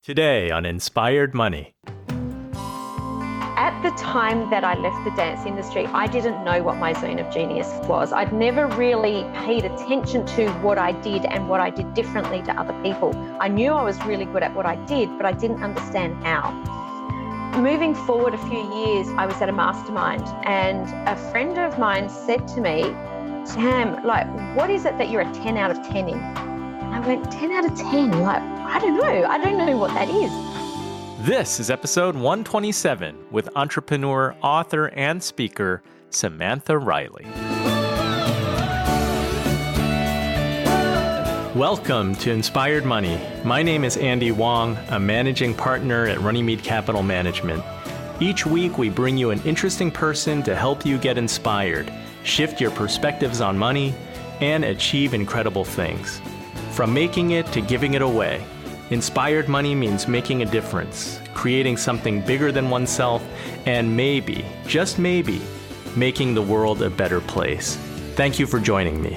Today on Inspired Money. At the time that I left the dance industry, I didn't know what my zone of genius was. I'd never really paid attention to what I did and what I did differently to other people. I knew I was really good at what I did, but I didn't understand how. Moving forward a few years, I was at a mastermind and a friend of mine said to me, Sam, what is it that you're a 10 out of 10 in? And I went, 10 out of 10? I don't know what that is. This is episode 127 with entrepreneur, author, and speaker, Samantha Riley. Welcome to Inspired Money. My name is Andy Wong, a managing partner at Runnymede Capital Management. Each week, we bring you an interesting person to help you get inspired, shift your perspectives on money, and achieve incredible things. From making it to giving it away, Inspired Money means making a difference, creating something bigger than oneself, and maybe, just maybe, making the world a better place. Thank you for joining me.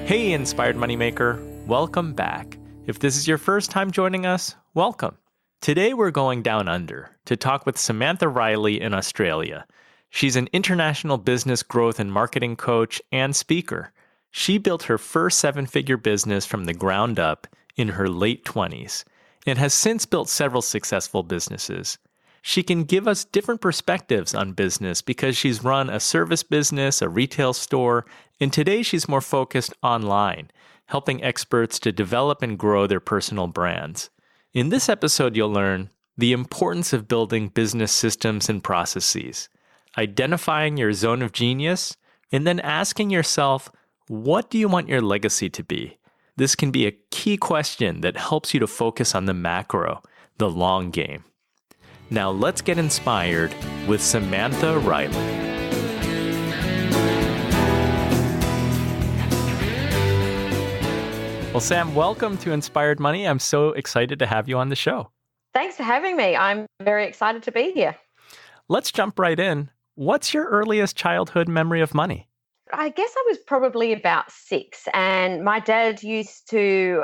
Hey, Inspired Moneymaker, welcome back. If this is your first time joining us, welcome. Today we're going down under to talk with Samantha Riley in Australia. She's an international business growth and marketing coach and speaker. She built her first seven-figure business from the ground up in her late 20s and has since built several successful businesses. She can give us different perspectives on business because she's run a service business, a retail store, and today she's more focused online, helping experts to develop and grow their personal brands. In this episode, you'll learn the importance of building business systems and processes, identifying your zone of genius, and then asking yourself, what do you want your legacy to be? This can be a key question that helps you to focus on the macro, the long game. Now let's get inspired with Samantha Riley. Well, Sam, welcome to Inspired Money. I'm so excited to have you on the show. Thanks for having me. I'm very excited to be here. Let's jump right in. What's your earliest childhood memory of money? I guess I was probably about 6, and my dad used to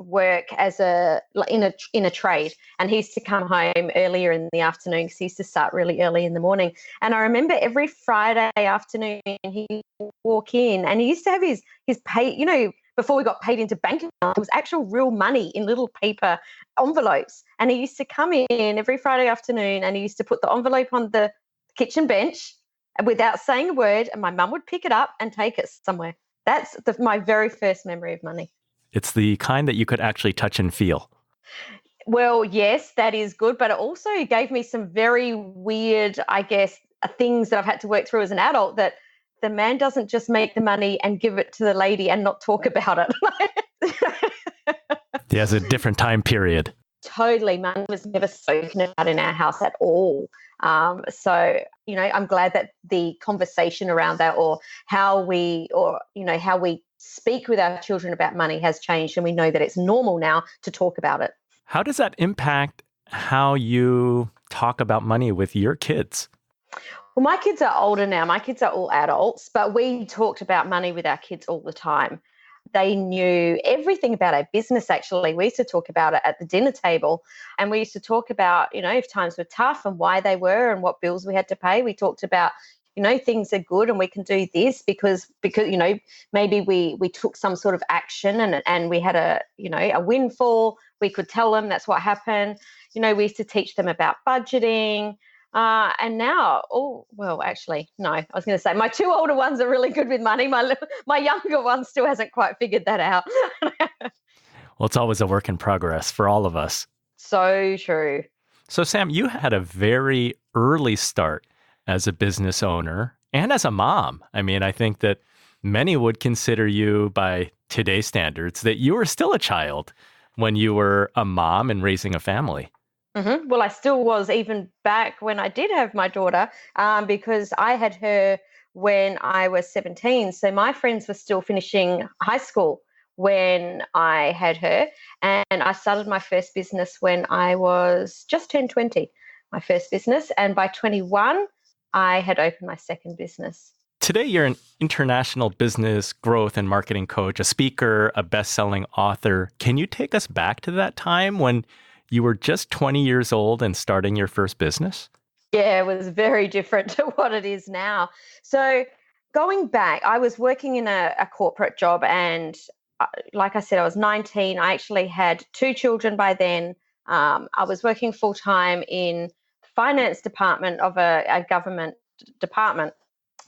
work in a trade, and he used to come home earlier in the afternoon because he used to start really early in the morning. And I remember every Friday afternoon he'd walk in, and he used to have his pay, before we got paid into bank accounts, it was actual real money in little paper envelopes. And he used to come in every Friday afternoon, and he used to put the envelope on the kitchen bench without saying a word, and my mum would pick it up and take it somewhere. That's my very first memory of money. It's the kind that you could actually touch and feel. Well, yes, that is good, but it also gave me some very weird, things that I've had to work through as an adult, that the man doesn't just make the money and give it to the lady and not talk about it. He has a different time period. Totally. Money was never spoken about in our house at all. I'm glad that the conversation around that, or how we speak with our children about money has changed, and we know that it's normal now to talk about it. How does that impact how you talk about money with your kids? Well, my kids are older now. My kids are all adults, but we talked about money with our kids all the time. They knew everything about our business, actually. We used to talk about it at the dinner table, and we used to talk about, if times were tough and why they were and what bills we had to pay. We talked about, things are good and we can do this because maybe we took some sort of action and we had a windfall. We could tell them that's what happened. We used to teach them about budgeting. And now, no, I was going to say my 2 older ones are really good with money. My younger one still hasn't quite figured that out. Well, it's always a work in progress for all of us. So true. So, Sam, you had a very early start as a business owner and as a mom. I mean, I think that many would consider you, by today's standards, that you were still a child when you were a mom and raising a family. Mm-hmm. Well, I still was even back when I did have my daughter, because I had her when I was 17. So my friends were still finishing high school when I had her. And I started my first business when I was just turned 20, my first business. And by 21, I had opened my second business. today you're an international business growth and marketing coach, a speaker, a best-selling author. Can you take us back to that time when you were just 20 years old and starting your first business? Yeah, it was very different to what it is now. So going back, I was working in a corporate job, and like I said, I was 19. I actually had two children by then. I was working full time in the finance department of a government department,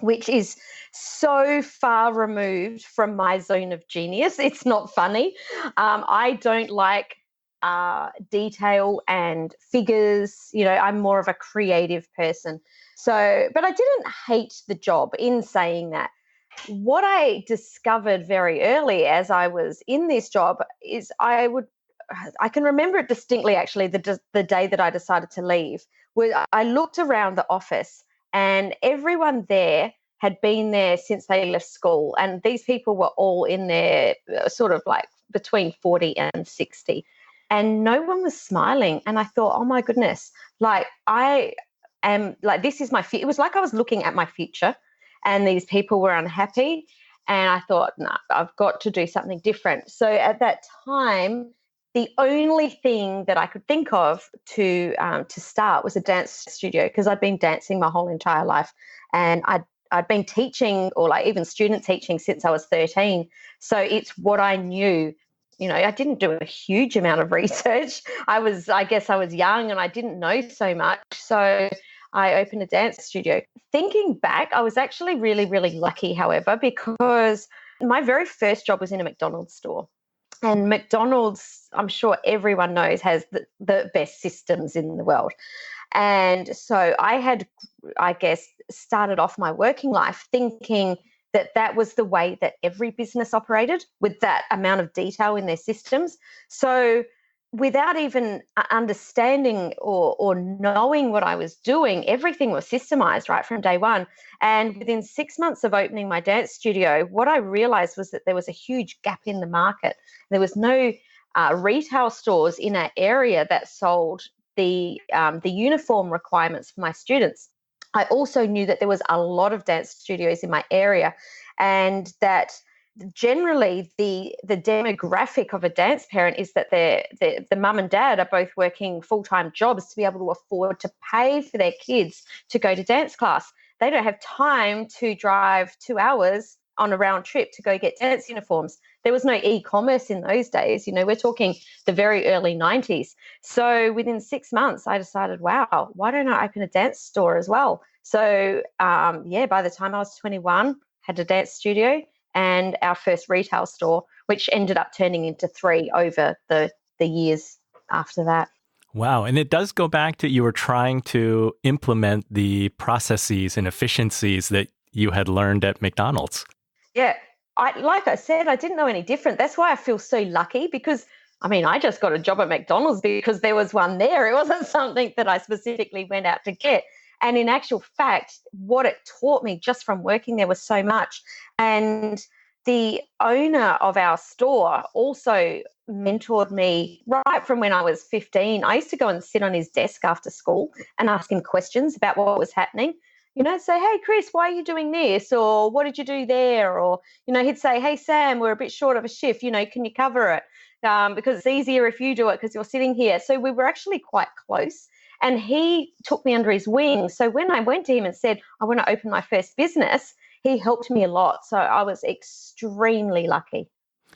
which is so far removed from my zone of genius. It's not funny. I don't like detail and figures. I'm more of a creative person. So, but I didn't hate the job in saying that. What I discovered very early as I was in this job is I can remember it distinctly, actually, the day that I decided to leave. I looked around the office and everyone there had been there since they left school. And these people were all in there sort of like between 40 and 60. And no one was smiling. And I thought, oh my goodness, like I am like, this is it was like I was looking at my future and these people were unhappy. And I thought, no, I've got to do something different. So at that time, the only thing that I could think of to start was a dance studio, because I'd been dancing my whole entire life, and I'd been teaching, or like even student teaching, since I was 13. So it's what I knew. I didn't do a huge amount of research. I guess I was young and I didn't know so much. So I opened a dance studio. Thinking back, I was actually really, really lucky, however, because my very first job was in a McDonald's store. And McDonald's, I'm sure everyone knows, has the best systems in the world. And so I had, I guess, started off my working life thinking that was the way that every business operated, with that amount of detail in their systems. So without even understanding or knowing what I was doing, everything was systemized right from day one. And within 6 months of opening my dance studio, what I realized was that there was a huge gap in the market. There was no retail stores in our area that sold the uniform requirements for my students. I also knew that there was a lot of dance studios in my area, and that generally the demographic of a dance parent is that the mum and dad are both working full-time jobs to be able to afford to pay for their kids to go to dance class. They don't have time to drive 2 hours on a round trip to go get dance uniforms. There was no e-commerce in those days. We're talking the very early 90s. So within 6 months, I decided, wow, why don't I open a dance store as well? So by the time I was 21, had a dance studio and our first retail store, which ended up turning into 3 over the years after that. Wow. And it does go back to, you were trying to implement the processes and efficiencies that you had learned at McDonald's. Yeah. Like I said, I didn't know any different. That's why I feel so lucky, because I just got a job at McDonald's because there was one there. It wasn't something that I specifically went out to get. And in actual fact, what it taught me just from working there was so much. And the owner of our store also mentored me right from when I was 15. I used to go and sit on his desk after school and ask him questions about what was happening. Say, hey, Chris, why are you doing this? Or what did you do there? Or, he'd say, hey, Sam, we're a bit short of a shift. Can you cover it? Because it's easier if you do it because you're sitting here. So we were actually quite close. And he took me under his wing. So when I went to him and said, I want to open my first business, he helped me a lot. So I was extremely lucky.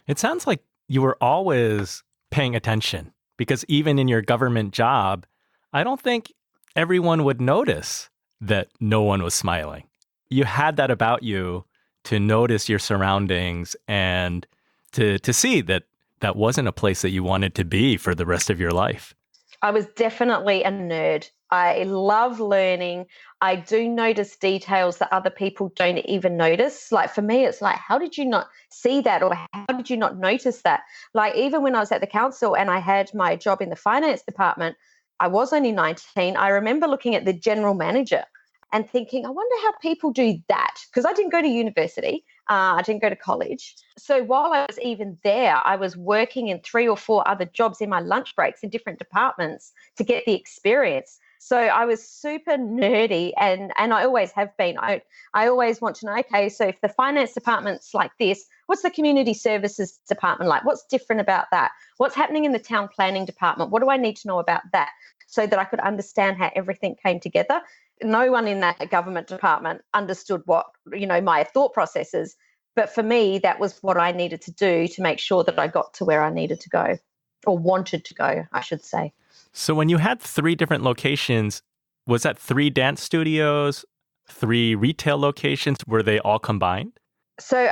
It sounds like you were always paying attention, because even in your government job, I don't think everyone would notice that no one was smiling. You had that about you to notice your surroundings and to see that that wasn't a place that you wanted to be for the rest of your life. I was definitely a nerd. I love learning. I do notice details that other people don't even notice. Like for me, it's like, how did you not see that? Or how did you not notice that? Like even when I was at the council and I had my job in the finance department, I was only 19. I remember looking at the general manager and thinking, I wonder how people do that. Because I didn't go to university. I didn't go to college. So while I was even there, I was working in 3 or 4 other jobs in my lunch breaks in different departments to get the experience. So I was super nerdy, and I always have been. I always want to know, okay, so if the finance department's like this, what's the community services department like? What's different about that? What's happening in the town planning department? What do I need to know about that so that I could understand how everything came together? No one in that government department understood what, my thought processes. But for me, that was what I needed to do to make sure that I got to where I needed to go, or wanted to go, I should say. So when you had 3 different locations, was that 3 dance studios, 3 retail locations? Were they all combined? So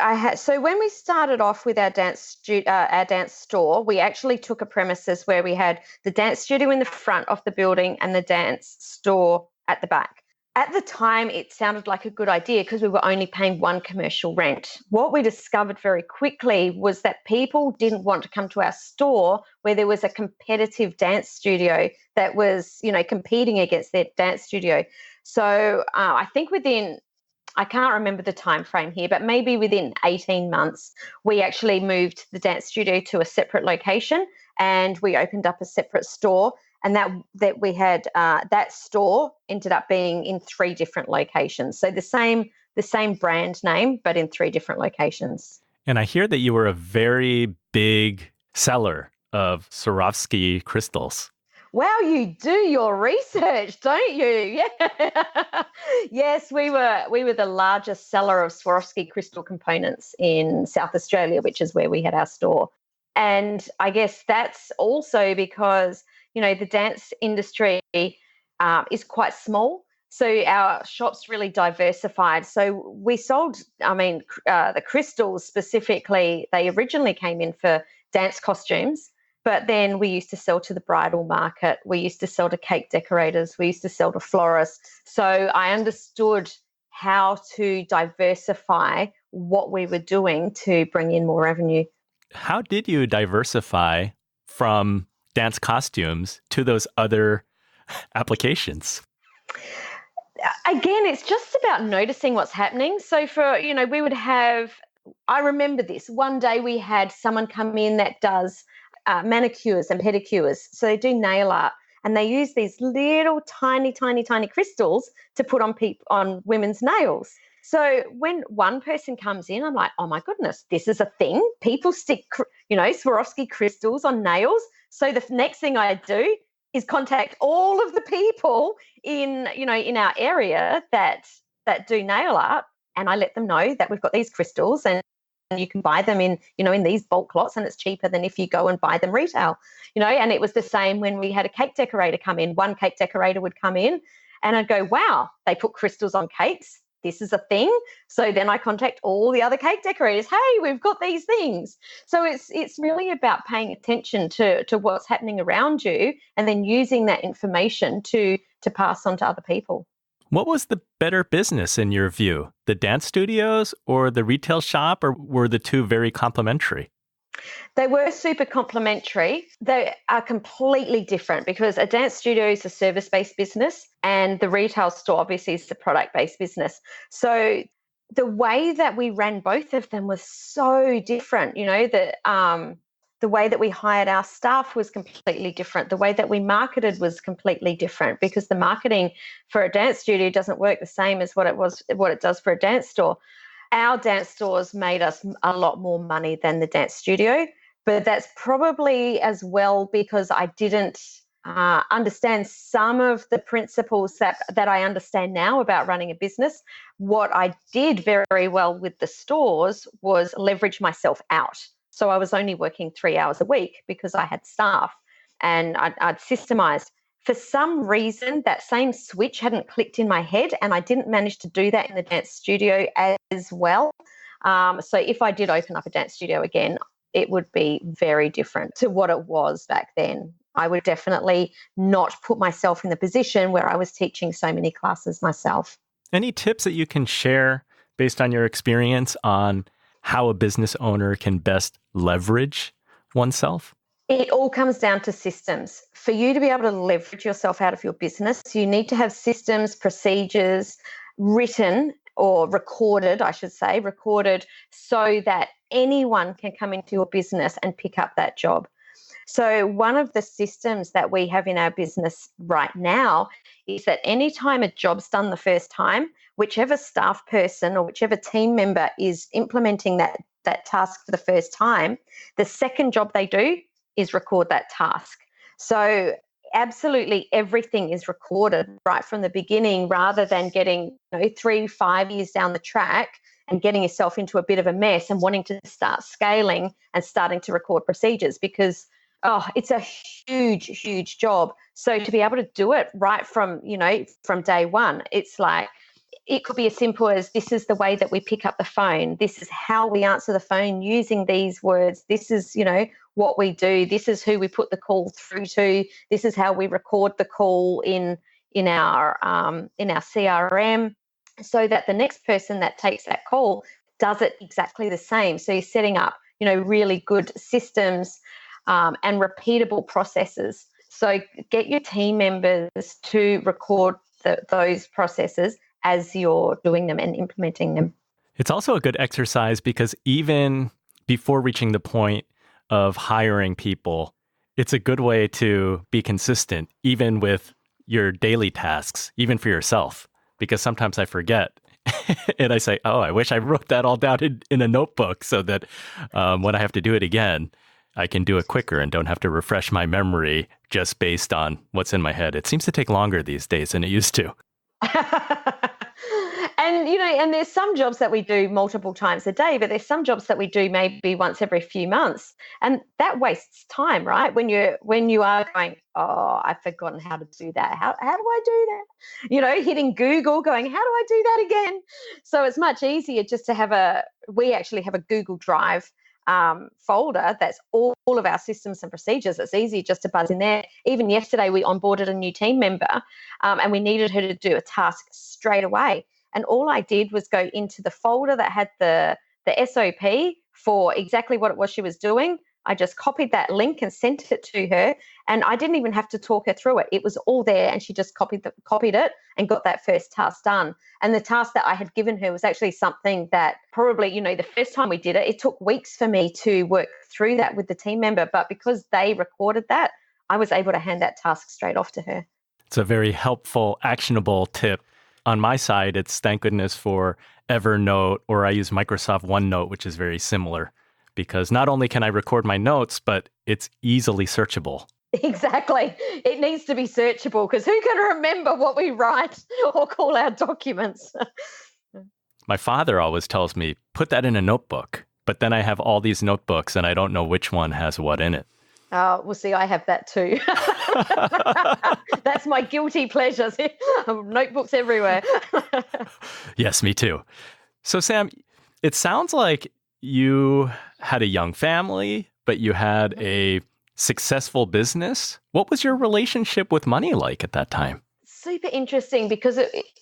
when we started off with our dance store, we actually took a premises where we had the dance studio in the front of the building and the dance store at the back. At the time, it sounded like a good idea because we were only paying 1 commercial rent. What we discovered very quickly was that people didn't want to come to our store where there was a competitive dance studio that was, competing against their dance studio. So I think I can't remember the time frame here, but maybe within 18 months, we actually moved the dance studio to a separate location, and we opened up a separate store. And that we had that store ended up being in 3 different locations. So the same brand name, but in 3 different locations. And I hear that you were a very big seller of Swarovski crystals. Wow, you do your research, don't you? Yeah. Yes, we were the largest seller of Swarovski crystal components in South Australia, which is where we had our store. And I guess that's also because the dance industry is quite small. So our shop's really diversified. So we sold, the crystals specifically, they originally came in for dance costumes, but then we used to sell to the bridal market. We used to sell to cake decorators. We used to sell to florists. So I understood how to diversify what we were doing to bring in more revenue. How did you diversify from dance costumes to those other applications? Again, it's just about noticing what's happening. So we would have, I remember this, one day we had someone come in that does manicures and pedicures. So they do nail art, and they use these little tiny, tiny, tiny crystals to put on women's nails. So when one person comes in, I'm like, oh my goodness, this is a thing. People stick, Swarovski crystals on nails. So the next thing I do is contact all of the people in our area that do nail art, and I let them know that we've got these crystals and you can buy them in these bulk lots, and it's cheaper than if you go and buy them retail. And it was the same when we had a cake decorator come in. One cake decorator would come in and I'd go, wow, they put crystals on cakes. This is a thing. So then I contact all the other cake decorators. Hey, we've got these things. So it's really about paying attention to what's happening around you, and then using that information to pass on to other people. What was the better business in your view, the dance studios or the retail shop, or were the 2 very complementary? They were super complementary. They are completely different because a dance studio is a service-based business and the retail store obviously is the product-based business. So the way that we ran both of them was so different. The way that we hired our staff was completely different. The way that we marketed was completely different because the marketing for a dance studio doesn't work the same as what it does for a dance store. Our dance stores made us a lot more money than the dance studio, but that's probably as well because I didn't understand some of the principles that I understand now about running a business. What I did very well with the stores was leverage myself out. So I was only working 3 hours a week because I had staff and I'd systemized. For some reason, that same switch hadn't clicked in my head, and I didn't manage to do that in the dance studio as well. So if I did open up a dance studio again, it would be very different to what it was back then. I would definitely not put myself in the position where I was teaching so many classes myself. Any tips that you can share based on your experience on how a business owner can best leverage oneself? It all comes down to systems. For you to be able to leverage yourself out of your business, you need to have systems, procedures written or recorded, I should say, recorded so that anyone can come into your business and pick up that job. So one of the systems that we have in our business right now is that anytime a job's done the first time, whichever staff person or whichever team member is implementing that task for the first time, the second job they do is record that task. So absolutely everything is recorded right from the beginning, rather than getting 3-5 years down the track and getting yourself into a bit of a mess and wanting to start scaling and starting to record procedures, because it's a huge job. So to be able to do it right from day one, it's like, it could be as simple as, this is the way that we pick up the phone. This is how we answer the phone using these words. This is, what we do. This is who we put the call through to. This is how we record the call in our CRM, so that the next person that takes that call does it exactly the same. So you're setting up, really good systems and repeatable processes. So get your team members to record those processes as you're doing them and implementing them. It's also a good exercise because even before reaching the point of hiring people, it's a good way to be consistent, even with your daily tasks, even for yourself, because sometimes I forget. And I say, I wish I wrote that all down in a notebook so that when I have to do it again, I can do it quicker and don't have to refresh my memory just based on what's in my head. It seems to take longer these days than it used to. And there's some jobs that we do multiple times a day, but there's some jobs that we do maybe once every few months. And that wastes time, right? When you are going, I've forgotten how to do that. How do I do that? Hitting Google, going, how do I do that again? So it's much easier just to we actually have a Google Drive folder that's all of our systems and procedures. It's easy just to buzz in there. Even yesterday, we onboarded a new team member and we needed her to do a task straight away. And all I did was go into the folder that had the SOP for exactly what it was she was doing. I just copied that link and sent it to her, and I didn't even have to talk her through it. It was all there, and she just copied it and got that first task done. And the task that I had given her was actually something that probably, the first time we did it, it took weeks for me to work through that with the team member. But because they recorded that, I was able to hand that task straight off to her. It's a very helpful, actionable tip. On my side, it's thank goodness for Evernote, or I use Microsoft OneNote, which is very similar, because not only can I record my notes, but it's easily searchable. Exactly. It needs to be searchable, because who can remember what we write or call our documents? My father always tells me, put that in a notebook, but then I have all these notebooks and I don't know which one has what in it. Well, see, I have that too. That's my guilty pleasure. Notebooks everywhere. Yes, me too. So, Sam, it sounds like you had a young family, but you had a successful business. What was your relationship with money like at that time? Super interesting, because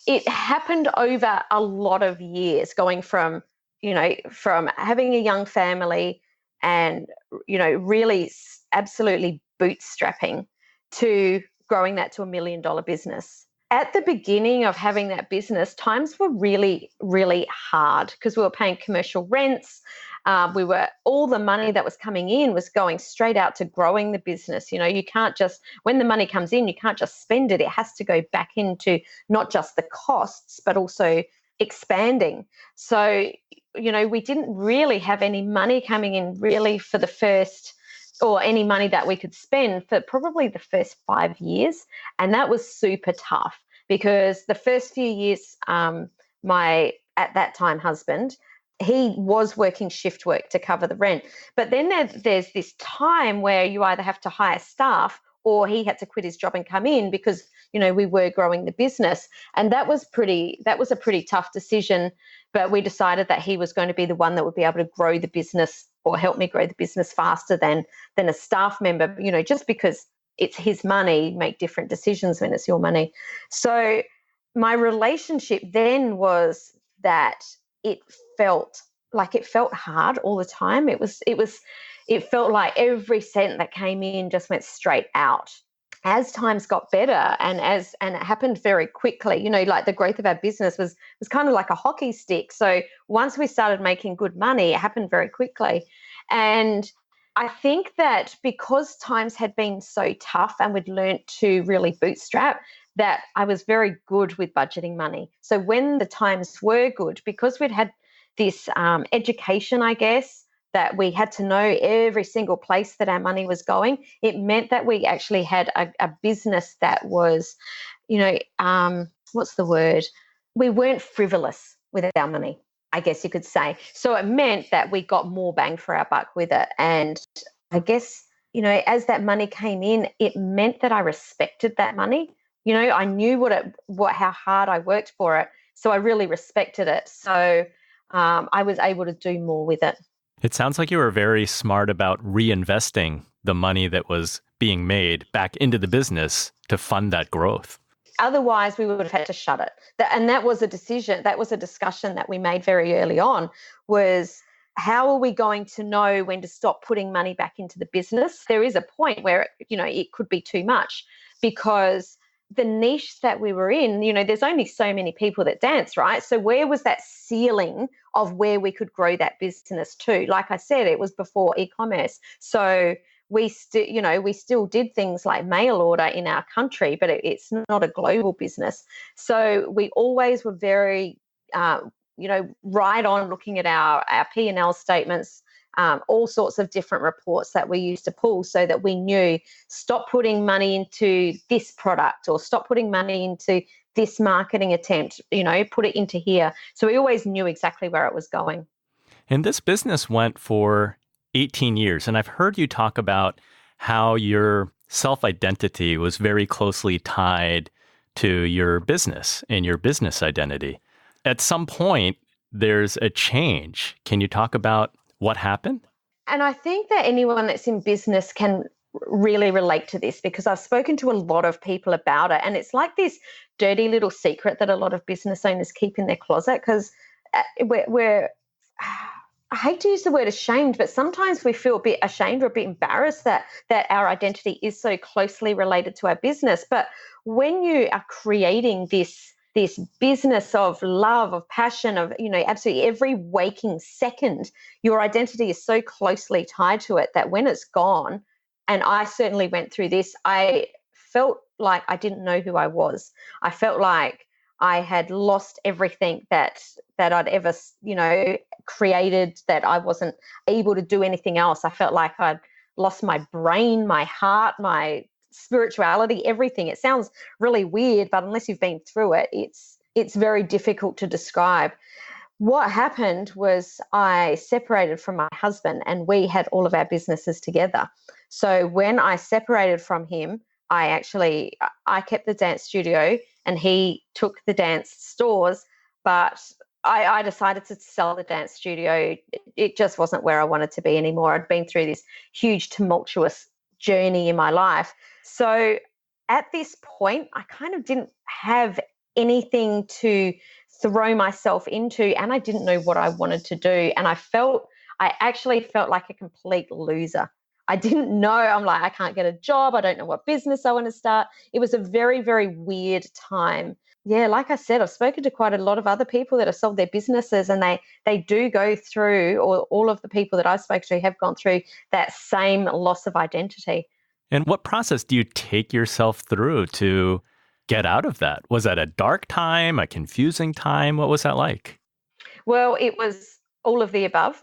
it happened over a lot of years, going from having a young family and, really absolutely bootstrapping to growing that to $1 million business. At the beginning of having that business, times were really, really hard because we were paying commercial rents. All the money that was coming in was going straight out to growing the business. You can't just, when the money comes in, you can't just spend it. It has to go back into not just the costs, but also expanding. So, we didn't really have any money coming in really for the first, or any money that we could spend for probably the first 5 years. And that was super tough, because the first few years, my, at that time, husband, he was working shift work to cover the rent. But then there's this time where you either have to hire staff, or he had to quit his job and come in, because, we were growing the business. And that was a pretty tough decision. But we decided that he was going to be the one that would be able to grow the business, or help me grow the business faster than a staff member, just because it's his money, make different decisions when it's your money. So my relationship then was that it felt hard all the time. It felt like every cent that came in just went straight out. As times got better, and it happened very quickly, like the growth of our business was kind of like a hockey stick. So once we started making good money, it happened very quickly. And I think that because times had been so tough and we'd learned to really bootstrap, that I was very good with budgeting money. So when the times were good, because we'd had this education, I guess, that we had to know every single place that our money was going, it meant that we actually had a business that was, what's the word? We weren't frivolous with our money, I guess you could say. So it meant that we got more bang for our buck with it. And I guess, as that money came in, it meant that I respected that money. I knew how hard I worked for it. So I really respected it. So I was able to do more with it. It sounds like you were very smart about reinvesting the money that was being made back into the business to fund that growth. Otherwise, we would have had to shut it. And that was a decision, that was a discussion that we made very early on, was how are we going to know when to stop putting money back into the business? There is a point where, it could be too much, because the niche that we were in, there's only so many people that dance, right? So where was that ceiling of where we could grow that business to? Like I said, it was before e-commerce. So we still did things like mail order in our country, but it's not a global business. So we always were very, right on looking at our P&L statements, all sorts of different reports that we used to pull, so that we knew, stop putting money into this product, or stop putting money into this marketing attempt, put it into here. So we always knew exactly where it was going. And this business went for 18 years. And I've heard you talk about how your self-identity was very closely tied to your business and your business identity. At some point, there's a change. Can you talk about what happened? And I think that anyone that's in business can really relate to this, because I've spoken to a lot of people about it. And it's like this dirty little secret that a lot of business owners keep in their closet, because we're I hate to use the word ashamed, but sometimes we feel a bit ashamed or a bit embarrassed that our identity is so closely related to our business. But when you are creating this business of love, of passion, of, absolutely every waking second, your identity is so closely tied to it that when it's gone, and I certainly went through this, I felt like I didn't know who I was. I felt like I had lost everything that I'd ever, created, that I wasn't able to do anything else. I felt like I'd lost my brain, my heart, my spirituality, everything. It sounds really weird, but unless you've been through it, it's very difficult to describe. What happened was I separated from my husband, and we had all of our businesses together. So when I separated from him, I kept the dance studio and he took the dance stores, but I decided to sell the dance studio. It just wasn't where I wanted to be anymore. I'd been through this huge tumultuous journey in my life. So at this point, I kind of didn't have anything to throw myself into, and I didn't know what I wanted to do. And I actually felt like a complete loser. I didn't know. I'm like, I can't get a job. I don't know what business I want to start. It was a very, very weird time. Yeah, like I said, I've spoken to quite a lot of other people that have sold their businesses, and they do go through, or all of the people that I've spoken to have gone through that same loss of identity. And what process do you take yourself through to get out of that? Was that a dark time, a confusing time? What was that like? Well, it was all of the above.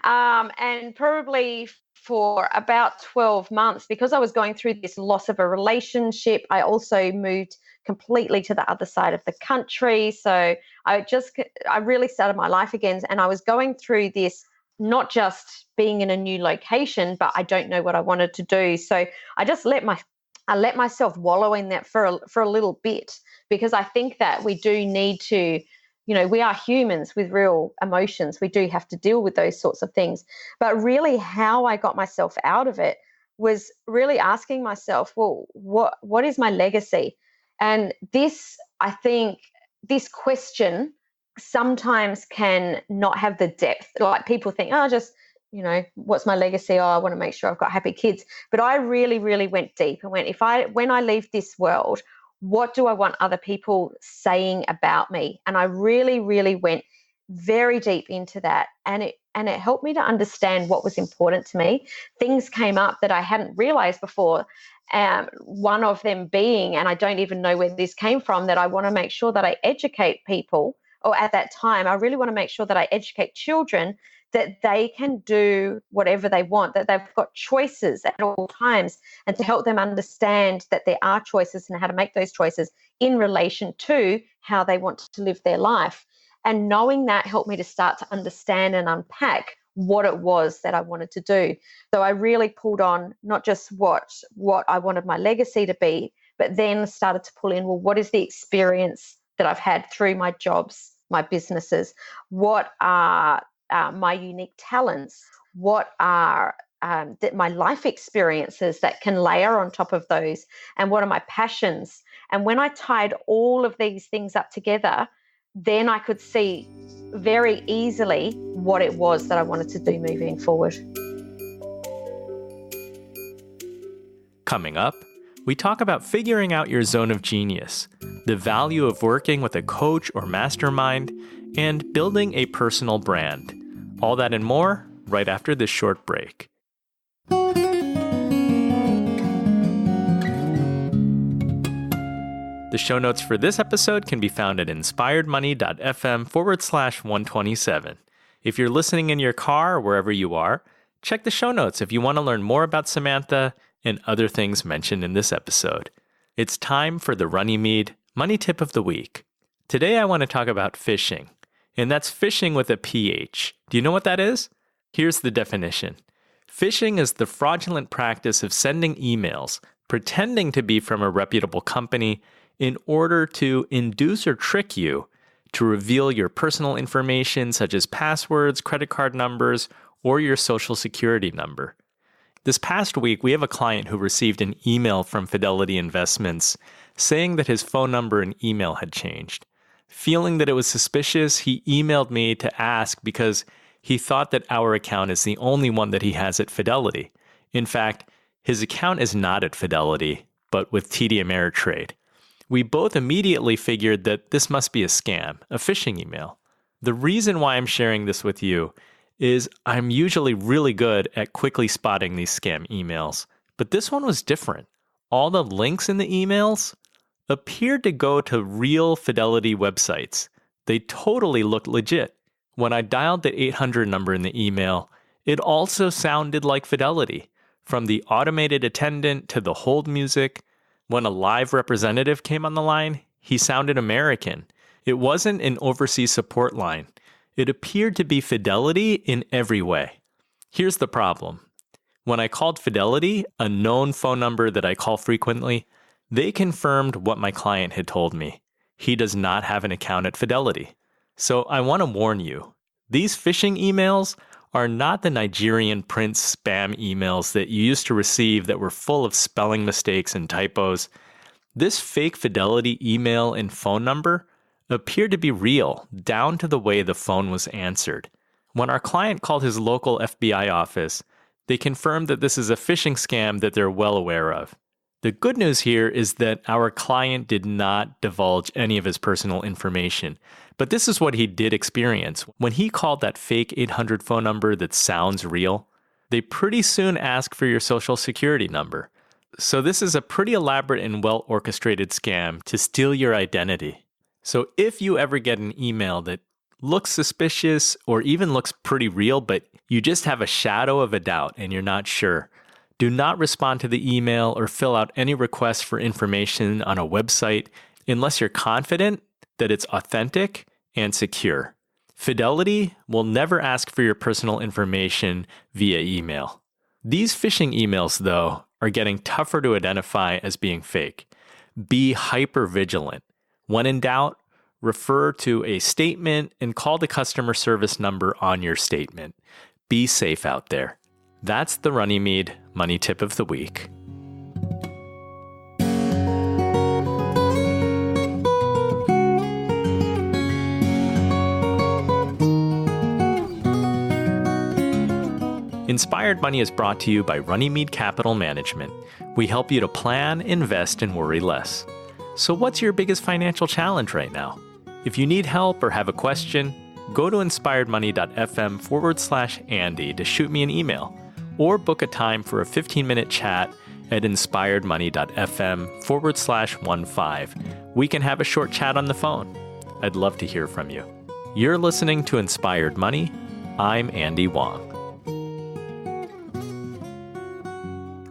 And probably for about 12 months, because I was going through this loss of a relationship, I also moved completely to the other side of the country. So I really started my life again, and I was going through this, not just being in a new location, but I don't know what I wanted to do. So I just let myself wallow in that for a little bit, because I think that we do need to, we are humans with real emotions. We do have to deal with those sorts of things. But really how I got myself out of it was really asking myself, well, what is my legacy? And I think this question sometimes can not have the depth. Like people think, what's my legacy? Oh, I want to make sure I've got happy kids. But I really, really went deep and went, when I leave this world, what do I want other people saying about me? And I really, really went very deep into that. And and it helped me to understand what was important to me. Things came up that I hadn't realized before. One of them being, and I don't even know where this came from, that I want to make sure that I educate people, or at that time, I really want to make sure that I educate children that they can do whatever they want, that they've got choices at all times, and to help them understand that there are choices and how to make those choices in relation to how they want to live their life. And knowing that helped me to start to understand and unpack what it was that I wanted to do. So I really pulled on not just what I wanted my legacy to be, but then started to pull in, well, what is the experience that I've had through my jobs, my businesses? What are my unique talents? What are my life experiences that can layer on top of those? And what are my passions? And when I tied all of these things up together, then I could see very easily what it was that I wanted to do moving forward. Coming up, we talk about figuring out your zone of genius, the value of working with a coach or mastermind, and building a personal brand. All that and more right after this short break. The show notes for this episode can be found at inspiredmoney.fm/127. If you're listening in your car or wherever you are, check the show notes if you want to learn more about Samantha and other things mentioned in this episode. It's time for the Runnymede Money Tip of the Week. Today I want to talk about phishing, and that's phishing with a PH. Do you know what that is? Here's the definition. Phishing is the fraudulent practice of sending emails pretending to be from a reputable company in order to induce or trick you to reveal your personal information such as passwords, credit card numbers, or your social security number. This past week, we have a client who received an email from Fidelity Investments saying that his phone number and email had changed. Feeling that it was suspicious, he emailed me to ask because he thought that our account is the only one that he has at Fidelity. In fact, his account is not at Fidelity, but with TD Ameritrade. We both immediately figured that this must be a scam, a phishing email. The reason why I'm sharing this with you is I'm usually really good at quickly spotting these scam emails, but this one was different. All the links in the emails appeared to go to real Fidelity websites. They totally looked legit. When I dialed the 800 number in the email, it also sounded like Fidelity, from the automated attendant to the hold music. When a live representative came on the line, he sounded American. It wasn't an overseas support line. It appeared to be Fidelity in every way. Here's the problem. When I called Fidelity, a known phone number that I call frequently, they confirmed what my client had told me. He does not have an account at Fidelity. So I want to warn you, these phishing emails are not the Nigerian prince spam emails that you used to receive that were full of spelling mistakes and typos. This fake Fidelity email and phone number appeared to be real, down to the way the phone was answered. When our client called his local FBI office, they confirmed that this is a phishing scam that they're well aware of. The good news here is that our client did not divulge any of his personal information, but this is what he did experience. When he called that fake 800 phone number that sounds real, they pretty soon ask for your social security number. So this is a pretty elaborate and well-orchestrated scam to steal your identity. So if you ever get an email that looks suspicious or even looks pretty real, but you just have a shadow of a doubt and you're not sure, do not respond to the email or fill out any requests for information on a website unless you're confident that it's authentic and secure. Fidelity will never ask for your personal information via email. These phishing emails, though, are getting tougher to identify as being fake. Be hyper vigilant. When in doubt, refer to a statement and call the customer service number on your statement. Be safe out there. That's the Runnymede Money Tip of the Week. Inspired Money is brought to you by Runnymede Capital Management. We help you to plan, invest, and worry less. So what's your biggest financial challenge right now? If you need help or have a question, go to inspiredmoney.fm/Andy to shoot me an email or book a time for a 15-minute chat at inspiredmoney.fm/15. We can have a short chat on the phone. I'd love to hear from you. You're listening to Inspired Money. I'm Andy Wong.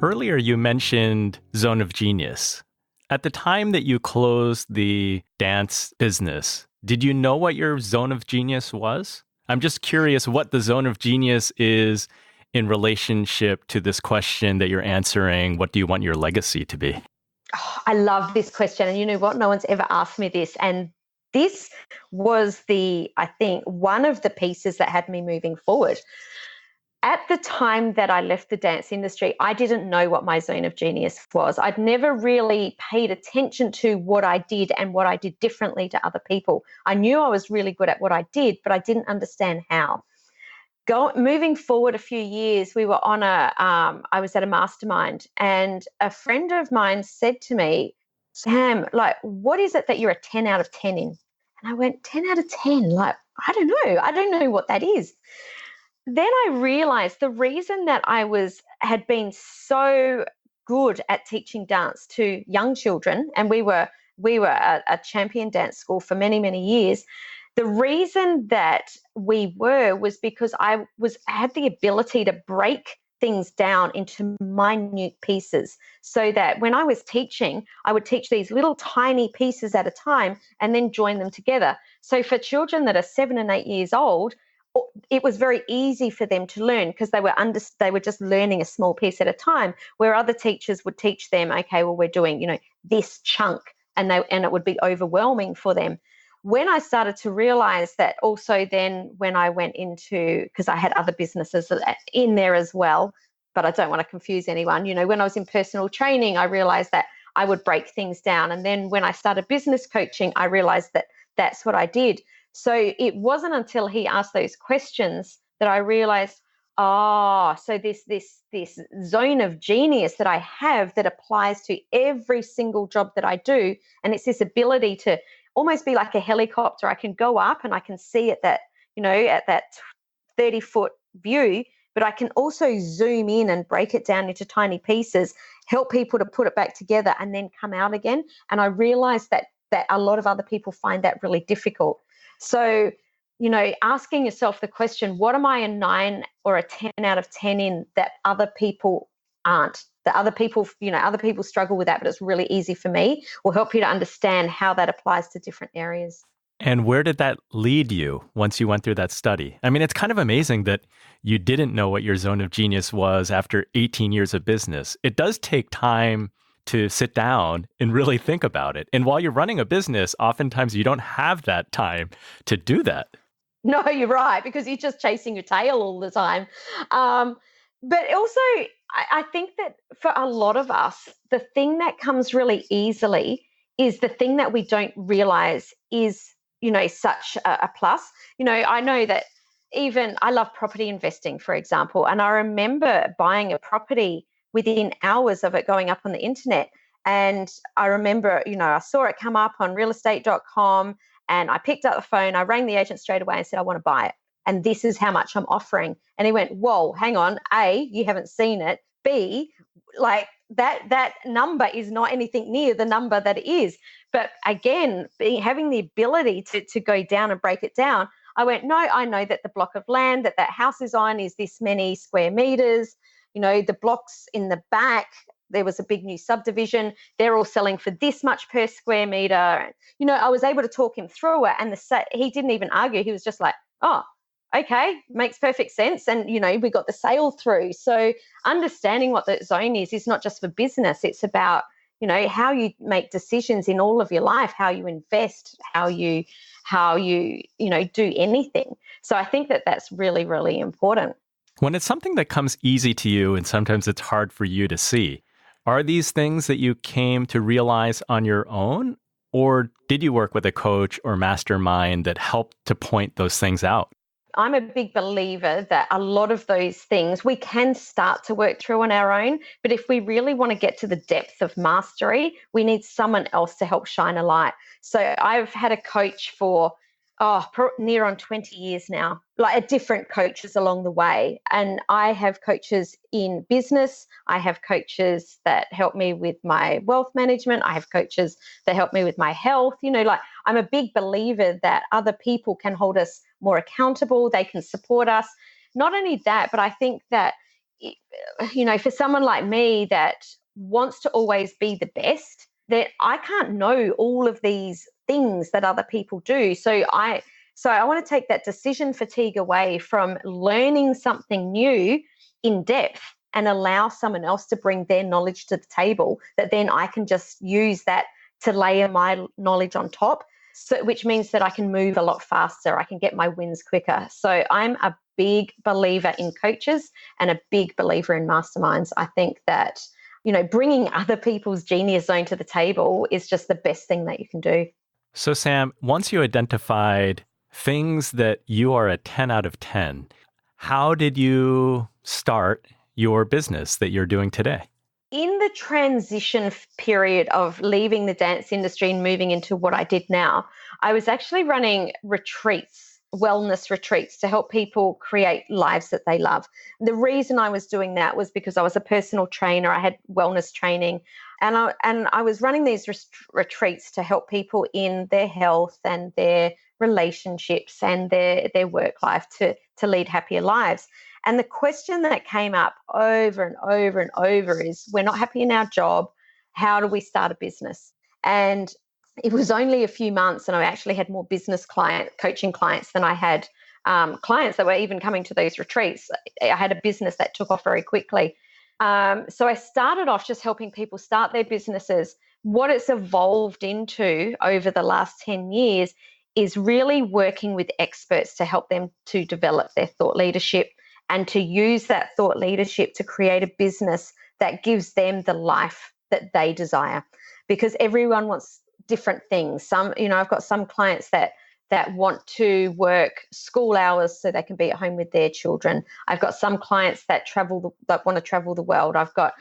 Earlier, you mentioned Zone of Genius. At the time that you closed the dance business, did you know what your zone of genius was? I'm just curious what the zone of genius is in relationship to this question that you're answering. What do you want your legacy to be? Oh, I love this question. And you know what? No one's ever asked me this. And this was I think, one of the pieces that had me moving forward. At the time that I left the dance industry, I didn't know what my zone of genius was. I'd never really paid attention to what I did and what I did differently to other people. I knew I was really good at what I did, but I didn't understand how. Moving forward a few years, we were I was at a mastermind, and a friend of mine said to me, Sam, like, what is it that you're a 10 out of 10 in? And I went, 10 out of 10? Like, I don't know. I don't know what that is. Then I realized the reason that I had been so good at teaching dance to young children, and we were a champion dance school for many, many years. The reason that we was because I had the ability to break things down into minute pieces, so that when I was teaching, I would teach these little tiny pieces at a time and then join them together. So for children that are 7 and 8 years old, it was very easy for them to learn because they were just learning a small piece at a time, where other teachers would teach them, okay, well, we're doing, this chunk, and it would be overwhelming for them. When I started to realize that, also then when I went into, because I had other businesses in there as well, but I don't want to confuse anyone, when I was in personal training, I realized that I would break things down. And then when I started business coaching, I realized that that's what I did. So it wasn't until he asked those questions that I realized, so this zone of genius that I have that applies to every single job that I do, and it's this ability to almost be like a helicopter. I can go up and I can see at that 30-foot view, but I can also zoom in and break it down into tiny pieces, help people to put it back together and then come out again. And I realized that a lot of other people find that really difficult. So, asking yourself the question, what am I a 9 or a 10 out of 10 in that other people aren't? That other people struggle with that, but it's really easy for me, will help you to understand how that applies to different areas. And where did that lead you once you went through that study? I mean, it's kind of amazing that you didn't know what your zone of genius was after 18 years of business. It does take time to sit down and really think about it. And while you're running a business, oftentimes you don't have that time to do that. No, you're right, because you're just chasing your tail all the time. But also, I think that for a lot of us, the thing that comes really easily is the thing that we don't realize is, such a plus. I know that even I love property investing, for example, and I remember buying a property within hours of it going up on the internet. And I remember, I saw it come up on realestate.com, and I picked up the phone, I rang the agent straight away and said, I want to buy it. And this is how much I'm offering. And he went, whoa, hang on. A, you haven't seen it. B, like that number is not anything near the number that it is. But again, having the ability to go down and break it down, I went, no, I know that the block of land that house is on is this many square meters. The blocks in the back, there was a big new subdivision. They're all selling for this much per square meter. I was able to talk him through it, and he didn't even argue. He was just like, oh, okay, makes perfect sense. And, we got the sale through. So understanding what the zone is not just for business. It's about, how you make decisions in all of your life, how you invest, how you do anything. So I think that that's really, really important. When it's something that comes easy to you and sometimes it's hard for you to see, are these things that you came to realize on your own? Or did you work with a coach or mastermind that helped to point those things out? I'm a big believer that a lot of those things we can start to work through on our own. But if we really want to get to the depth of mastery, we need someone else to help shine a light. So I've had a coach for near on 20 years now, like at different coaches along the way. And I have coaches in business. I have coaches that help me with my wealth management. I have coaches that help me with my health. Like I'm a big believer that other people can hold us more accountable. They can support us. Not only that, but I think that, for someone like me that wants to always be the best, that I can't know all of these things that other people do. So I want to take that decision fatigue away from learning something new in depth and allow someone else to bring their knowledge to the table, that then I can just use that to layer my knowledge on top. So, which means that I can move a lot faster. I can get my wins quicker. So I'm a big believer in coaches and a big believer in masterminds. I think that bringing other people's genius zone to the table is just the best thing that you can do. So Sam, once you identified things that you are a 10 out of 10, how did you start your business that you're doing today? In the transition period of leaving the dance industry and moving into what I did now, I was actually running retreats, wellness retreats, to help people create lives that they love. The reason I was doing that was because I was a personal trainer. I had wellness training, and I was running these retreats to help people in their health and their relationships and their work life to lead happier lives. And the question that came up over and over and over is, we're not happy in our job. How do we start a business? And it was only a few months, and I actually had more business coaching clients than I had clients that were even coming to those retreats. I had a business that took off very quickly. So I started off just helping people start their businesses. What it's evolved into over the last 10 years is really working with experts to help them to develop their thought leadership and to use that thought leadership to create a business that gives them the life that they desire. Because everyone wants different things. I've got some clients that want to work school hours so they can be at home with their children. I've got some clients that want to travel the world. I've got,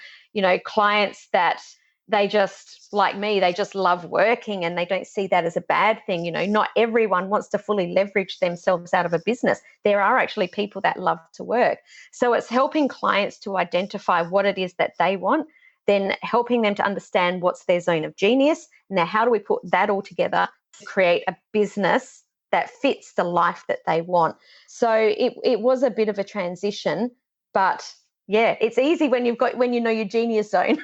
clients that they just, like me, they just love working and they don't see that as a bad thing. Not everyone wants to fully leverage themselves out of a business. There are actually people that love to work. So it's helping clients to identify what it is that they want, then helping them to understand what's their zone of genius. Now, how do we put that all together to create a business that fits the life that they want? So it was a bit of a transition, but yeah, it's easy when you know your genius zone.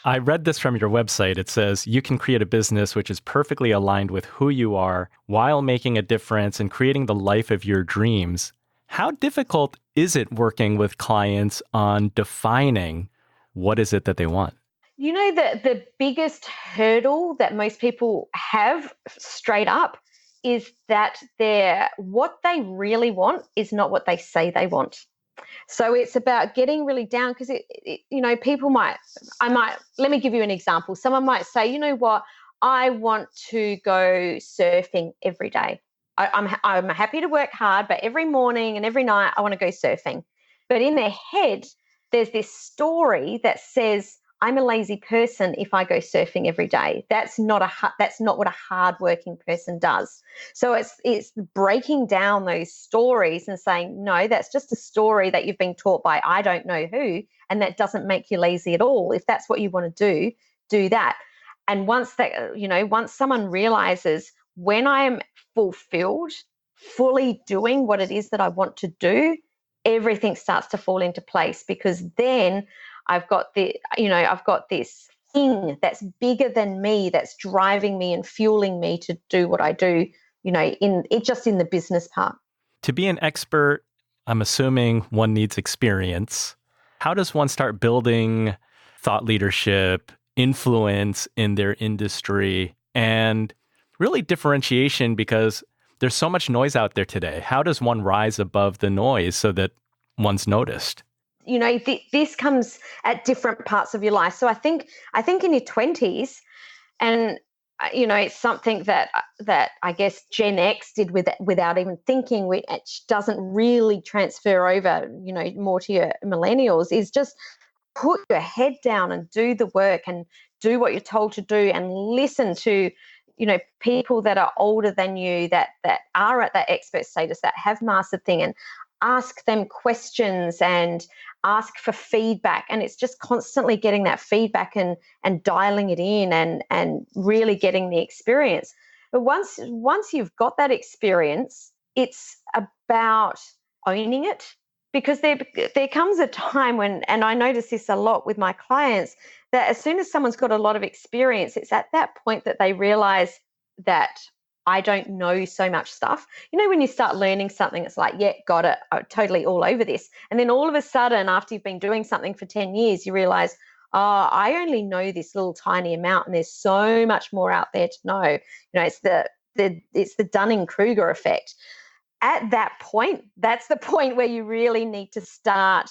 I read this from your website. It says you can create a business which is perfectly aligned with who you are while making a difference and creating the life of your dreams. How difficult is it working with clients on defining what is it that they want? The biggest hurdle that most people have straight up is that what they really want is not what they say they want. So it's about getting really down, because let me give you an example. Someone might say, you know what, I want to go surfing every day. I'm happy to work hard, but every morning and every night I want to go surfing. But in their head, there's this story that says, I'm a lazy person if I go surfing every day. That's not what a hardworking person does. So it's breaking down those stories and saying, no, that's just a story that you've been taught by I don't know who, and that doesn't make you lazy at all. If that's what you want to do that. And once someone realizes, when I am fulfilled, fully doing what it is that I want to do, everything starts to fall into place, because then I've got this thing that's bigger than me, that's driving me and fueling me to do what I do, in the business part. To be an expert, I'm assuming one needs experience. How does one start building thought leadership, influence in their industry, and really differentiation, because there's so much noise out there today? How does one rise above the noise so that one's noticed? This comes at different parts of your life. So I think in your 20s, and it's something that I guess Gen X did without even thinking, which doesn't really transfer over, more to your millennials, is just put your head down and do the work and do what you're told to do and listen to, people that are older than you that are at that expert status, that have mastered thing, and ask them questions and ask for feedback. And it's just constantly getting that feedback and dialing it in and really getting the experience. But once you've got that experience, it's about owning it, because there comes a time when, and I notice this a lot with my clients, that as soon as someone's got a lot of experience, it's at that point that they realize that I don't know so much stuff. When you start learning something, it's like, yeah, got it, I'm totally all over this. And then all of a sudden, after you've been doing something for 10 years, you realize, oh, I only know this little tiny amount, and there's so much more out there to know. It's the Dunning-Kruger effect. At that point, that's the point where you really need to start,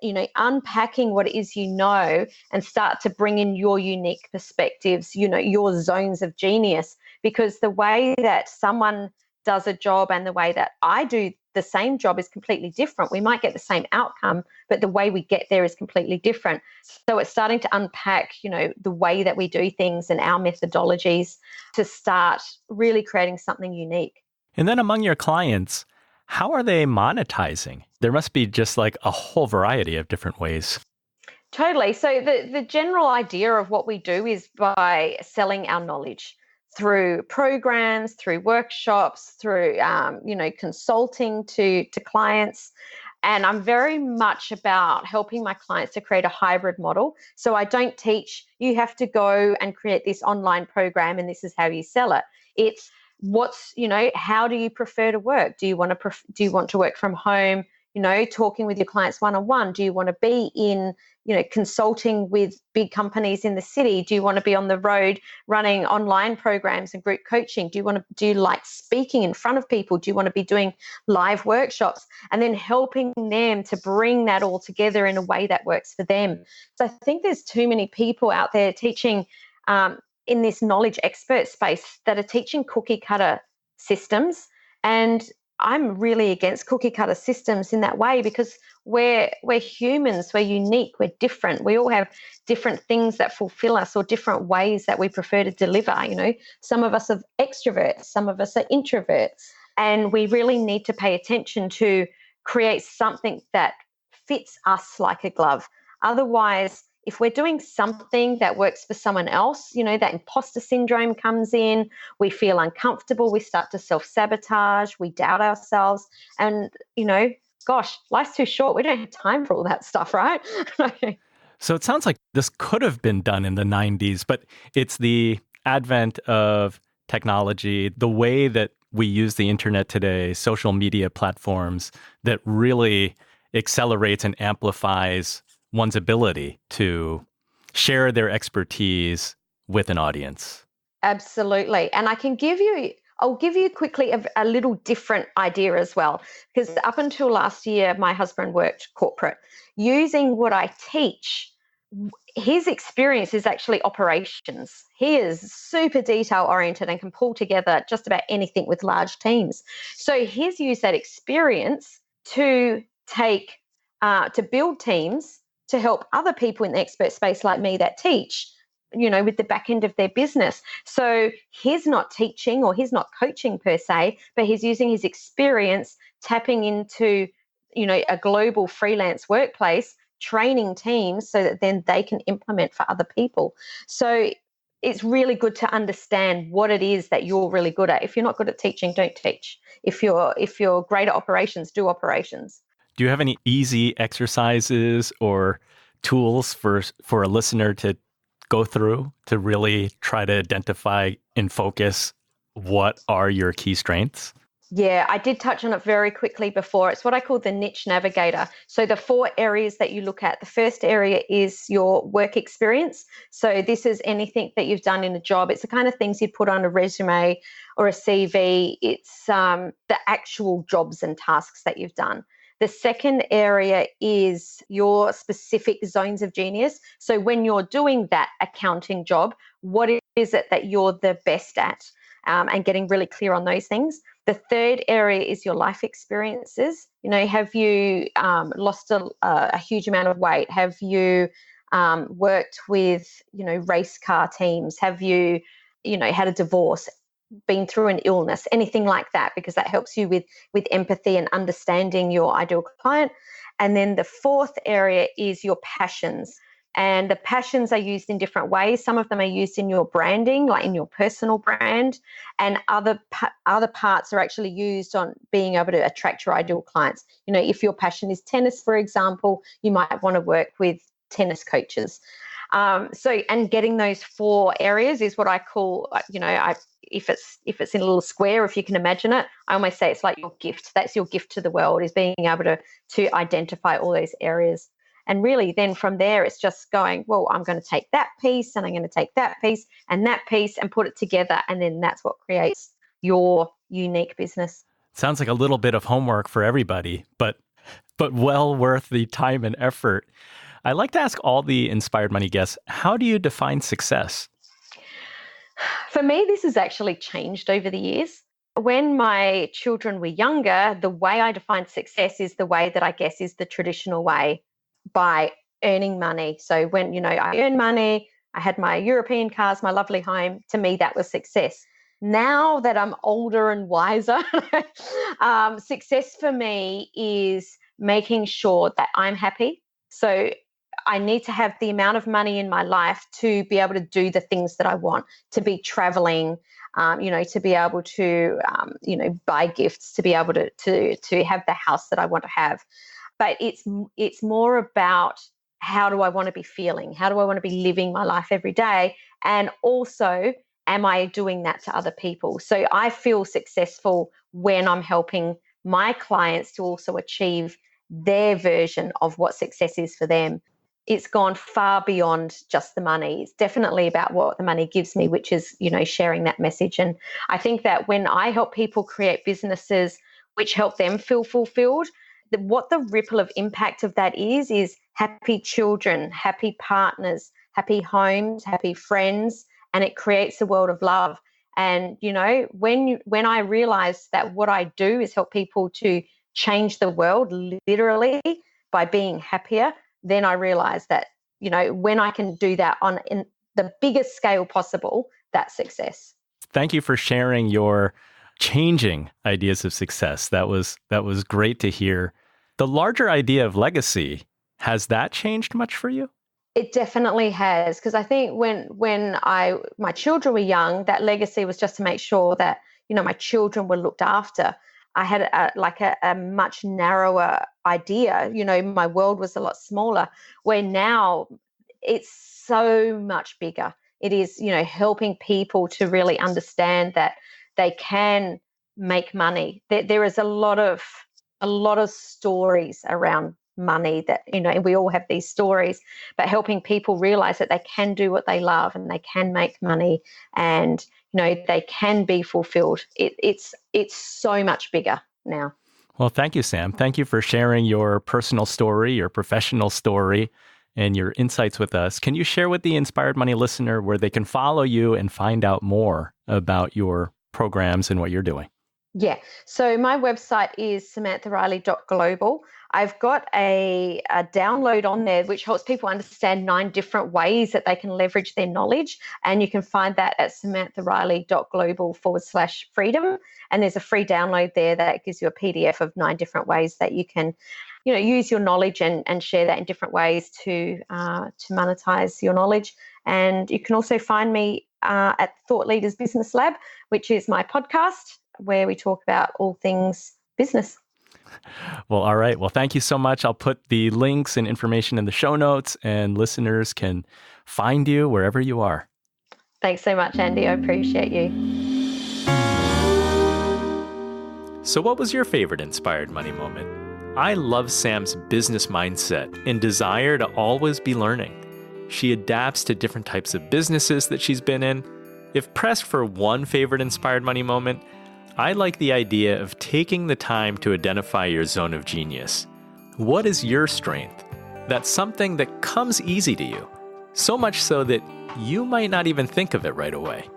unpacking what it is and start to bring in your unique perspectives, your zones of genius. Because the way that someone does a job and the way that I do the same job is completely different. We might get the same outcome, but the way we get there is completely different. So it's starting to unpack, the way that we do things and our methodologies to start really creating something unique. And then among your clients, how are they monetizing? There must be just like a whole variety of different ways. Totally. So the general idea of what we do is by selling our knowledge through programs, through workshops, through consulting to clients. And I'm very much about helping my clients to create a hybrid model. So I don't teach, you have to go and create this online program and this is how you sell it. It's how do you prefer to work? Do you want to work from home, talking with your clients one-on-one? Do you want to be in, consulting with big companies in the city? Do you want to be on the road running online programs and group coaching? Do you like speaking in front of people? Do you want to be doing live workshops? And then helping them to bring that all together in a way that works for them. So I think there's too many people out there teaching in this knowledge expert space that are teaching cookie cutter systems. And I'm really against cookie cutter systems in that way, because we're humans, we're unique, we're different. We all have different things that fulfill us or different ways that we prefer to deliver. Some of us are extroverts, some of us are introverts. And we really need to pay attention to create something that fits us like a glove. Otherwise, if we're doing something that works for someone else, that imposter syndrome comes in, we feel uncomfortable, we start to self-sabotage, we doubt ourselves. And, gosh, life's too short. We don't have time for all that stuff, right? So it sounds like this could have been done in the 90s, but it's the advent of technology, the way that we use the internet today, social media platforms, that really accelerates and amplifies one's ability to share their expertise with an audience. Absolutely. And I'll give you quickly a little different idea as well, because up until last year, my husband worked corporate. Using what I teach, his experience is actually operations. He is super detail oriented and can pull together just about anything with large teams. So he's used that experience to build teams, to help other people in the expert space like me that teach, with the back end of their business. So he's not teaching or he's not coaching per se, but he's using his experience, tapping into, a global freelance workplace, training teams so that then they can implement for other people. So it's really good to understand what it is that you're really good at. If you're not good at teaching, don't teach. If you're great at operations, do operations. Do you have any easy exercises or tools for a listener to go through to really try to identify and focus what are your key strengths? Yeah, I did touch on it very quickly before. It's what I call the niche navigator. So the 4 areas that you look at, the first area is your work experience. So this is anything that you've done in a job. It's the kind of things you'd put on a resume or a CV. It's the actual jobs and tasks that you've done. The second area is your specific zones of genius. So when you're doing that accounting job, what is it that you're the best at? And getting really clear on those things. The third area is your life experiences. Have you lost a huge amount of weight? Have you worked with, race car teams? Have you had a divorce, been through an illness, anything like that, because that helps you with empathy and understanding your ideal client. And then the fourth area is your passions. And the passions are used in different ways. Some of them are used in your branding, like in your personal brand, and other parts are actually used on being able to attract your ideal clients. If your passion is tennis, for example, you might want to work with tennis coaches. And getting those 4 areas is what I call, if it's in a little square, if you can imagine it, I almost say it's like your gift. That's your gift to the world, is being able to identify all those areas. And really then from there, it's just going, well, I'm going to take that piece and I'm going to take that piece and put it together. And then that's what creates your unique business. Sounds like a little bit of homework for everybody, but well worth the time and effort. I like to ask all the Inspired Money guests, how do you define success? For me, this has actually changed over the years. When my children were younger, the way I defined success is the way that I guess is the traditional way, by earning money. So when, I earned money, I had my European cars, my lovely home, to me, that was success. Now that I'm older and wiser, success for me is making sure that I'm happy. So I need to have the amount of money in my life to be able to do the things that I want, to be traveling, to be able to, buy gifts, to be able to have the house that I want to have. But it's more about, how do I want to be feeling? How do I want to be living my life every day? And also, am I doing that to other people? So I feel successful when I'm helping my clients to also achieve their version of what success is for them. It's gone far beyond just the money. It's definitely about what the money gives me, which is, sharing that message. And I think that when I help people create businesses which help them feel fulfilled, what the ripple of impact of that is happy children, happy partners, happy homes, happy friends, and it creates a world of love. And, when I realized that what I do is help people to change the world literally by being happier, then I realized that, when I can do that in the biggest scale possible, that's success. Thank you for sharing your changing ideas of success. That was great to hear. The larger idea of legacy, has that changed much for you? It definitely has, because I think when my children were young, that legacy was just to make sure that, my children were looked after. I had a much narrower idea. My world was a lot smaller, where now it's so much bigger. It is, helping people to really understand that they can make money. There is a lot of stories around money that, and we all have these stories, but helping people realize that they can do what they love and they can make money and, they can be fulfilled. It's so much bigger now. Well, thank you, Sam. Thank you for sharing your personal story, your professional story, and your insights with us. Can you share with the Inspired Money listener where they can follow you and find out more about your programs and what you're doing? Yeah. So my website is samanthariley.global. I've got a download on there which helps people understand 9 different ways that they can leverage their knowledge. And you can find that at samanthariley.global/freedom. And there's a free download there that gives you a PDF of 9 different ways that you can, use your knowledge and share that in different ways to monetize your knowledge. And you can also find me at Thought Leaders Business Lab, which is my podcast, where we talk about all things business. Well, all right. Well, thank you so much. I'll put the links and information in the show notes, and listeners can find you wherever you are. Thanks so much, Andy. I appreciate you. So what was your favorite Inspired Money moment? I love Sam's business mindset and desire to always be learning. She adapts to different types of businesses that she's been in. If pressed for one favorite Inspired Money moment, I like the idea of taking the time to identify your zone of genius. What is your strength? That's something that comes easy to you, so much so that you might not even think of it right away.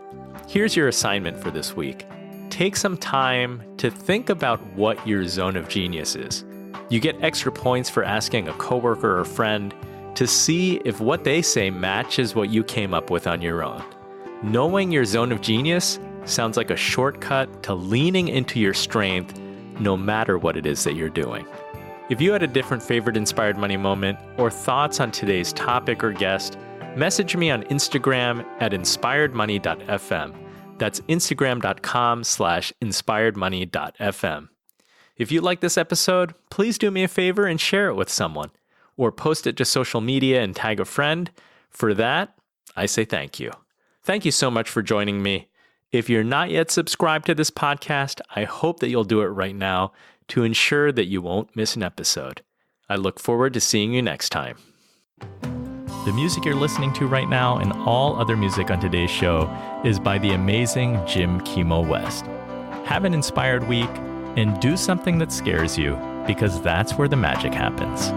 Here's your assignment for this week. Take some time to think about what your zone of genius is. You get extra points for asking a coworker or friend to see if what they say matches what you came up with on your own. Knowing your zone of genius sounds like a shortcut to leaning into your strength no matter what it is that you're doing. If you had a different favorite Inspired Money moment or thoughts on today's topic or guest, message me on Instagram at inspiredmoney.fm. That's instagram.com/inspiredmoney.fm. If you like this episode, please do me a favor and share it with someone, or post it to social media and tag a friend. For that, I say thank you. Thank you so much for joining me. If you're not yet subscribed to this podcast, I hope that you'll do it right now to ensure that you won't miss an episode. I look forward to seeing you next time. The music you're listening to right now and all other music on today's show is by the amazing Jim Kimo West. Have an inspired week and do something that scares you, because that's where the magic happens.